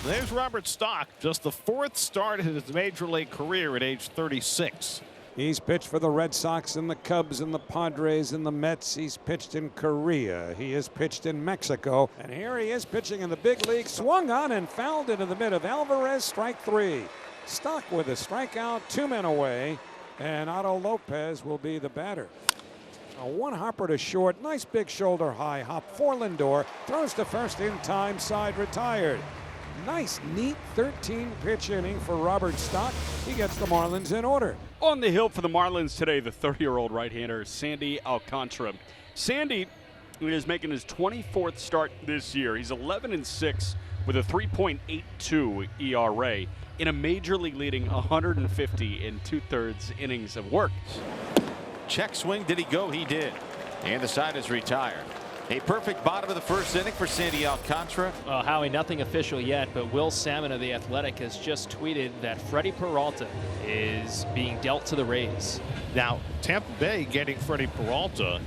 There's Robert Stock, just the 4th start in his major league career at age 36. He's pitched for the Red Sox and the Cubs and the Padres and the Mets. He's pitched in Korea. He has pitched in Mexico. And here he is pitching in the big league. Swung on and fouled into the mid of Alvarez. Strike 3. Stock with a strikeout. 2 men away. And Otto Lopez will be the batter. A one hopper to short. Nice big shoulder high hop for Lindor. Throws to first in time. Side retired. Nice, neat 13-pitch inning for Robert Stock. He gets the Marlins in order. On the hill for the Marlins today, the 30-year-old right-hander, Sandy Alcantara. Sandy is making his 24th start this year. He's 11-6 with a 3.82 ERA in a major league leading 150 and 2/3 innings of work. Check swing. Did he go? He did. And the side is retired. A perfect bottom of the 1st inning for Sandy Alcantara. Well, Howie, nothing official yet, but Will Salmon of The Athletic has just tweeted that Freddy Peralta is being dealt to the Rays. Now, Tampa Bay getting Freddy Peralta,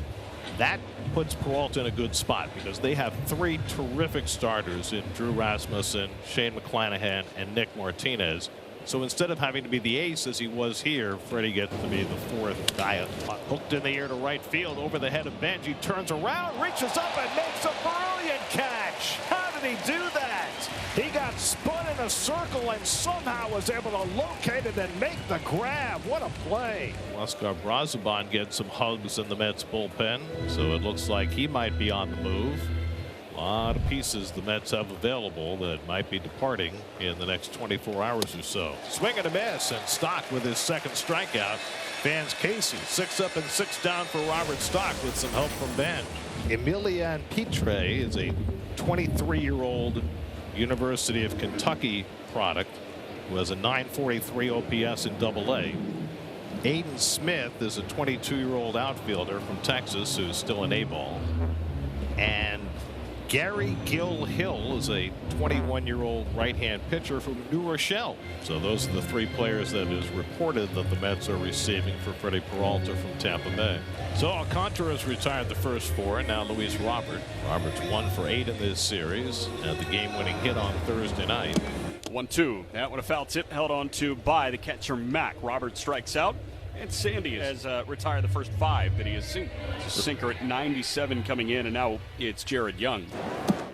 that puts Peralta in a good spot because they have 3 terrific starters in Drew Rasmussen, Shane McClanahan, and Nick Martinez. So instead of having to be the ace as he was here, Freddie gets to be the 4th guy. Hooked in the air to right field over the head of Benji. Turns around, reaches up, and makes a brilliant catch. How did he do that? He got spun in a circle and somehow was able to locate it and make the grab. What a play. Oscar Brazoban gets some hugs in the Mets bullpen, so it looks like he might be on the move. A lot of pieces the Mets have available that might be departing in the next 24 hours or so. Swing and a miss, and Stock with his 2nd strikeout. Fans Casey 6 up and 6 down for Robert Stock with some help from Ben. Emilian Petre is a 23-year-old University of Kentucky product who has a 943 OPS in AA. Aiden Smith is a 22-year-old outfielder from Texas who's still an A-ball. And Gary Gill Hill is a 21-year-old right-hand pitcher from New Rochelle. So those are the 3 players that is reported that the Mets are receiving for Freddy Peralta from Tampa Bay. So Alcantara has retired the first 4. Now Luis Robert. Robert's 1 for 8 in this series. Had the game-winning hit on Thursday night. 1-2. That one a foul tip held on to by the catcher Mack. Robert strikes out. And Sandy has retired the first 5 that he has seen. Sinker at 97 coming in, and now it's Jared Young.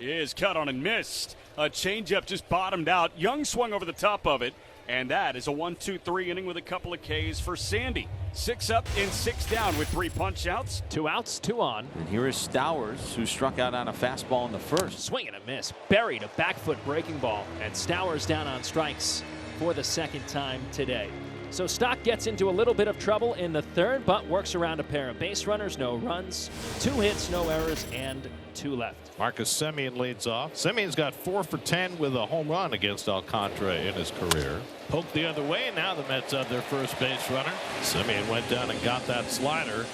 He is cut on and missed. A changeup just bottomed out. Young swung over the top of it, and that is a 1-2-3 inning with a couple of Ks for Sandy. 6 up and 6 down with 3 punch outs. 2 outs, 2 on. And here is Stowers, who struck out on a fastball in the 1st. Swing and a miss. Buried a back foot breaking ball, and Stowers down on strikes for the 2nd time today. So Stock gets into a little bit of trouble in the 3rd, but works around a pair of base runners, no runs, 2 hits, no errors, and 2 left. Marcus Semien leads off. Semien's got 4 for 10 with a home run against Alcantara in his career. Poked the other way, and now the Mets have their first base runner. Semien went down and got that slider,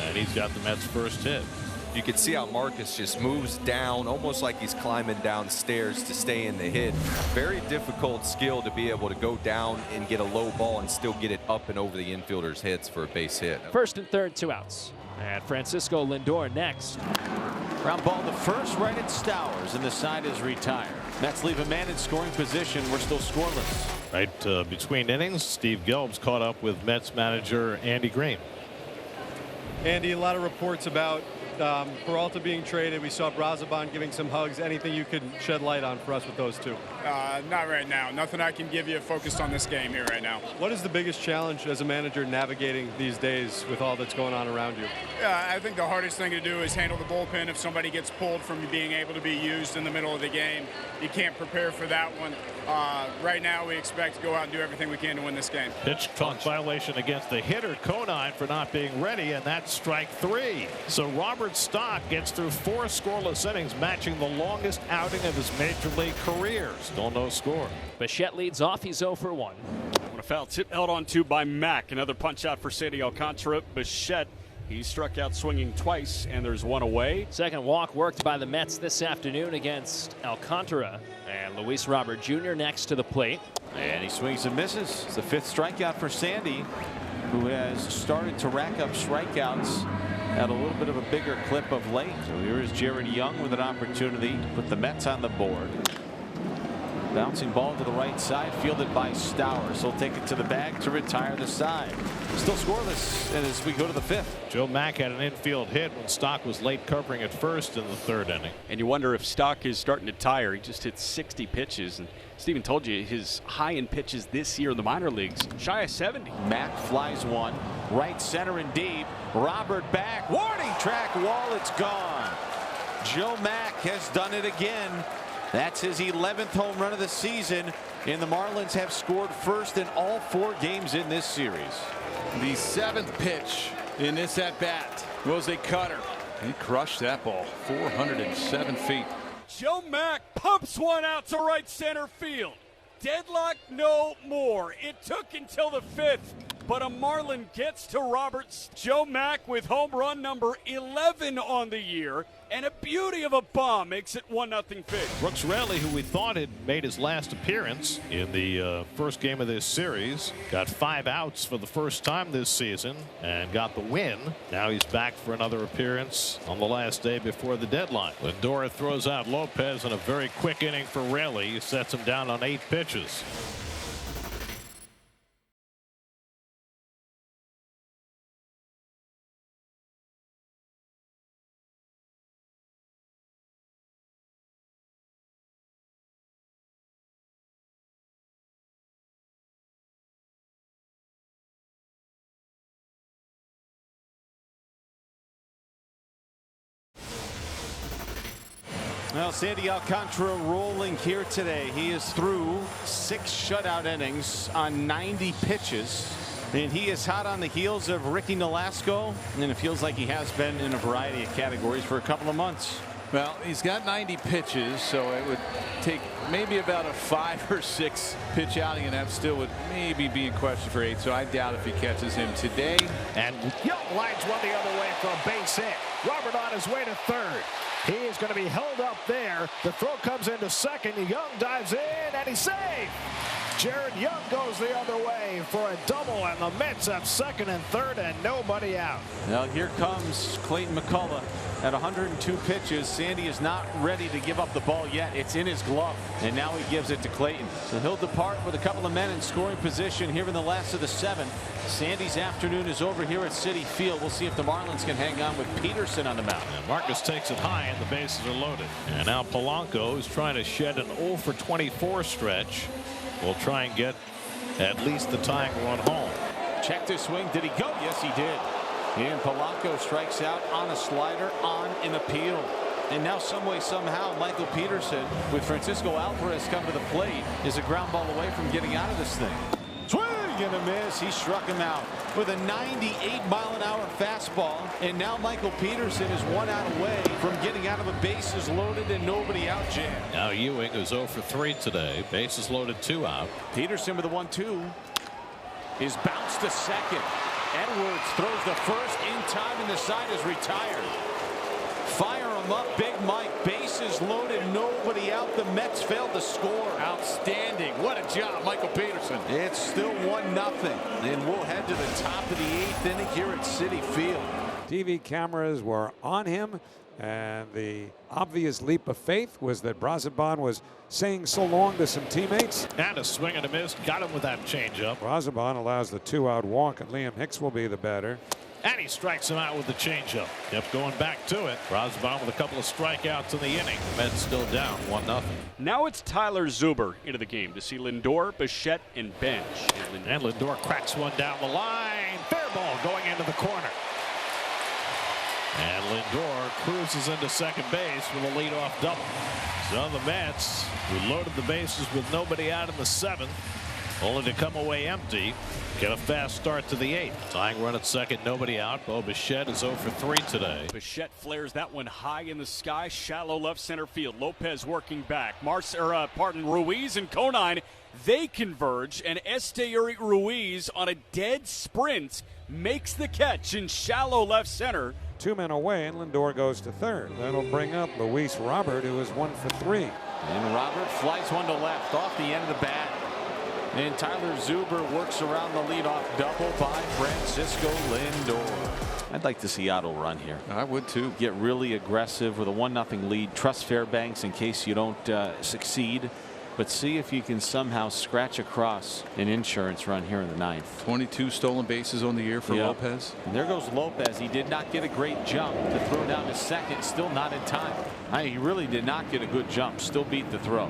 and he's got the Mets' first hit. You can see how Marcus just moves down, almost like he's climbing downstairs to stay in the hit. Very difficult skill to be able to go down and get a low ball and still get it up and over the infielder's heads for a base hit. 1st and 3rd, 2 outs. And Francisco Lindor next. Ground ball the 1st right at Stowers, and the side is retired. Mets leave a man in scoring position. We're still scoreless. Right between innings, Steve Gelb's caught up with Mets manager Andy Green. Andy, a lot of reports about Peralta being traded. We saw Brazoban giving some hugs. Anything you could shed light on for us with those 2? Not right now. Nothing I can give you focused on this game here right now. What is the biggest challenge as a manager navigating these days with all that's going on around you? I think the hardest thing to do is handle the bullpen. If somebody gets pulled from being able to be used in the middle of the game, you can't prepare for that one. Right now, we expect to go out and do everything we can to win this game. Pitch clock violation against the hitter Conine for not being ready, and that's strike 3. So Robert Stock gets through 4 scoreless innings, matching the longest outing of his major league career. Still no score. Bichette leads off. He's 0 for 1. A foul tip held on to by Mack. Another punch out for Sandy Alcantara. Bichette, he struck out swinging twice, and there's 1 away. 2nd walk worked by the Mets this afternoon against Alcantara. And Luis Robert Jr. next to the plate. And he swings and misses. It's the 5th strikeout for Sandy, who has started to rack up strikeouts at a little bit of a bigger clip of late. So here is Jared Young with an opportunity to put the Mets on the board. Bouncing ball to the right side, fielded by Stowers. He'll take it to the bag to retire the side. Still scoreless as we go to the 5th. Joe Mack had an infield hit when Stock was late covering at first in the 3rd inning. And you wonder if Stock is starting to tire. He just hit 60 pitches. And Steven told you his high in pitches this year in the minor leagues, shy of 70. Mack flies one. Right center and deep. Robert back. Warning track wall. It's gone. Joe Mack has done it again. That's his 11th home run of the season. And the Marlins have scored first in all 4 games in this series. The 7th pitch in this at bat was a cutter. He crushed that ball 407 feet. Joe Mack pumps one out to right center field. Deadlock no more. It took until the 5th, but a Marlin gets to Roberts. Joe Mack with home run number 11 on the year, and a beauty of a bomb makes it 1-0 Fish. Brooks Raley, who we thought had made his last appearance in the first game of this series, got 5 outs for the first time this season and got the win. Now he's back for another appearance on the last day before the deadline. Lindor throws out Lopez in a very quick inning for Raley. He sets him down on 8 pitches. Well, Sandy Alcantara rolling here today. He is through 6 shutout innings on 90 pitches. And he is hot on the heels of Ricky Nolasco. And it feels like he has been in a variety of categories for a couple of months. Well, he's got 90 pitches, so it would take maybe about a 5 or 6 pitch outing, and that still would maybe be in question for 8. So I doubt if he catches him today. And Young lines one the other way for a base hit. Robert on his way to 3rd. He is going to be held up there. The throw comes into 2nd. Young dives in, and he's safe. Jared Young goes the other way for a double, and the Mets have 2nd and 3rd, and nobody out. Now here comes Clayton McCullough at 102 pitches. Sandy is not ready to give up the ball yet. It's in his glove, and now he gives it to Clayton. So he'll depart with a couple of men in scoring position here in the last of the 7th. Sandy's afternoon is over here at Citi Field. We'll see if the Marlins can hang on with Peterson on the mound. And Marcus takes it high, and the bases are loaded. And now Polanco is trying to shed an 0 for 24 stretch. We'll try and get at least the tying run home. Check this swing. Did he go? Yes, he did. And Polanco strikes out on a slider on an appeal. And now some way, somehow, Michael Peterson with Francisco Alvarez come to the plate is a ground ball away from getting out of this thing. Swing and a miss. He struck him out with a 98-mile-an-hour fastball. And now Michael Peterson is 1 out away from getting out of a bases loaded and nobody out jam. Now Ewing is 0 for 3 today. Bases loaded, 2 out. Peterson with a 1-2 is bounced to 2nd. Edwards throws the first in time, and the side is retired. Fire him up, Big Mike. Bases loaded, nobody out. The Mets failed to score. Outstanding. What a job, Michael Peterson. It's still 1-0. And we'll head to the top of the 8th inning here at Citi Field. TV cameras were on him, and the obvious leap of faith was that Brazoban was saying so long to some teammates. And a swing and a miss. Got him with that changeup. Brazoban allows the 2-out walk, and Liam Hicks will be the batter. And he strikes him out with the changeup. Kept going back to it. Brazoban with a couple of strikeouts in the inning. Mets still down 1-0. Now it's Tyler Zuber into the game to see Lindor, Bichette, and Bench. And Lindor cracks one down the line. Fair ball going into the corner. And Lindor cruises into 2nd base with a leadoff double. So the Mets, who loaded the bases with nobody out in the 7th, only to come away empty, get a fast start to the 8th. Tying run at 2nd, nobody out. Bo Bichette is 0 for 3 today. Bichette flares that one high in the sky, shallow left center field. Lopez working back. Ruiz and Conine, they converge, and Esteury Ruiz on a dead sprint makes the catch in shallow left center. 2 men away, and Lindor goes to 3rd. That'll bring up Luis Robert, who is 1 for 3. And Robert flies one to left off the end of the bat. And Tyler Zuber works around the leadoff double by Francisco Lindor. I'd like to see Otto run here. I would too. Get really aggressive with a 1-0 lead. Trust Fairbanks in case you don't succeed. but see if you can somehow scratch across an insurance run here in the ninth. 22 stolen bases on the year for Lopez. And there goes Lopez. He did not get a great jump to throw down to second. Still not in time. He really did not get a good jump. Still beat the throw.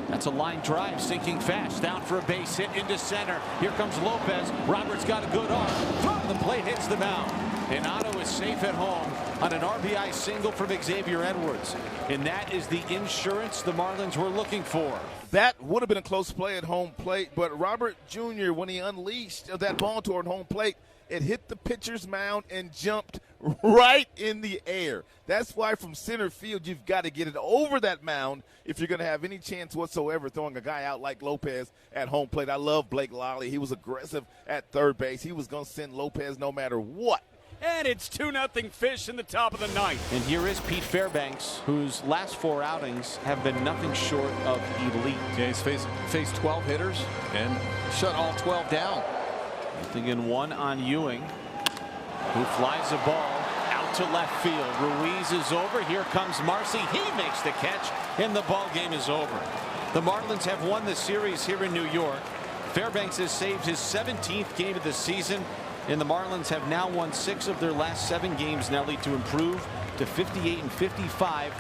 That's a line drive, sinking fast, down for a base hit into center. Here comes Lopez. Roberts got a good arm. Throw to the plate, hits the mound. And Otto is safe at home on an RBI single from Xavier Edwards. And that is the insurance the Marlins were looking for. That would have been a close play at home plate, but Robert Jr., when he unleashed that ball toward home plate, it hit the pitcher's mound and jumped right in the air. That's why from center field, you've got to get it over that mound if you're going to have any chance whatsoever throwing a guy out like Lopez at home plate. I love Blake Lally. He was aggressive at third base. He was going to send Lopez no matter what. And it's 2-0 Fish in the top of the ninth. And here is Pete Fairbanks, whose last 4 outings have been nothing short of elite. Yeah, he's faced 12 hitters and shut all 12 down. Thinking 1 on Ewing, who flies the ball out to left field. Ruiz is over. Here comes Marcy. He makes the catch, and the ball game is over. The Marlins have won the series here in New York. Fairbanks has saved his 17th game of the season, and the Marlins have now won 6 of their last 7 games, Nelly, to improve to 58-55